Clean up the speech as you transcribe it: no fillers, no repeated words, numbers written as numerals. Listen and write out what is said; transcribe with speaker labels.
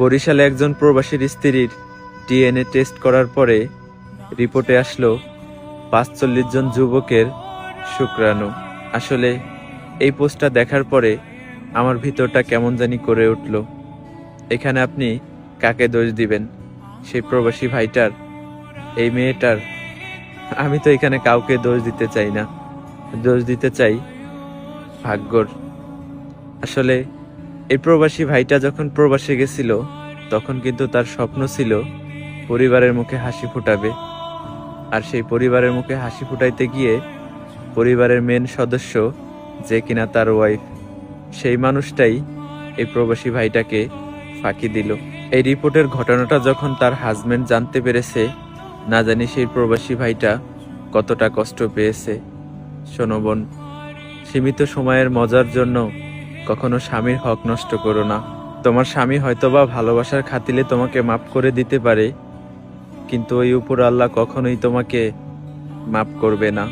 Speaker 1: বরিশালে একজন প্রবাসীর স্ত্রীর ডিএনএ টেস্ট করার পরে রিপোর্টে আসলো ৪৫ জন যুবকের শুক্রাণু। আসলে এই পোস্টটা দেখার পরে আমার ভিতরটা কেমন জানি করে উঠল। এখানে আপনি কাকে দোষ দিবেন? সেই প্রবাসী ভাইটার, এই মেয়েটার? আমি তো এখানে কাউকে দোষ দিতে চাই না, দোষ দিতে চাই ভাগ্যর। আসলে এই প্রবাসী ভাইটা যখন প্রবাসে গেছিল তখন কিন্তু তার স্বপ্ন ছিল পরিবারের মুখে হাসি ফোটাবে। আর সেই পরিবারের মুখে হাসি ফুটাইতে গিয়ে পরিবারের মেন সদস্য, যে কিনা তার ওয়াইফ, সেই মানুষটাই এই প্রবাসী ভাইটাকে ফাঁকি দিল। এই রিপোর্টের ঘটনাটা যখন তার হাজবেন্ড জানতে পেরেছে, না জানি সেই প্রবাসী ভাইটা কতটা কষ্ট পেয়েছে। শোনো বোন, সীমিত সময়ের মজার জন্য কখনো স্বামীর হক নষ্ট করো না। তোমার স্বামী হয়তোবা ভালোবাসার খাতিরে তোমাকে মাফ করে দিতে পারে, কিন্তু ওই উপর আল্লাহ কখনোই তোমাকে মাফ করবে না।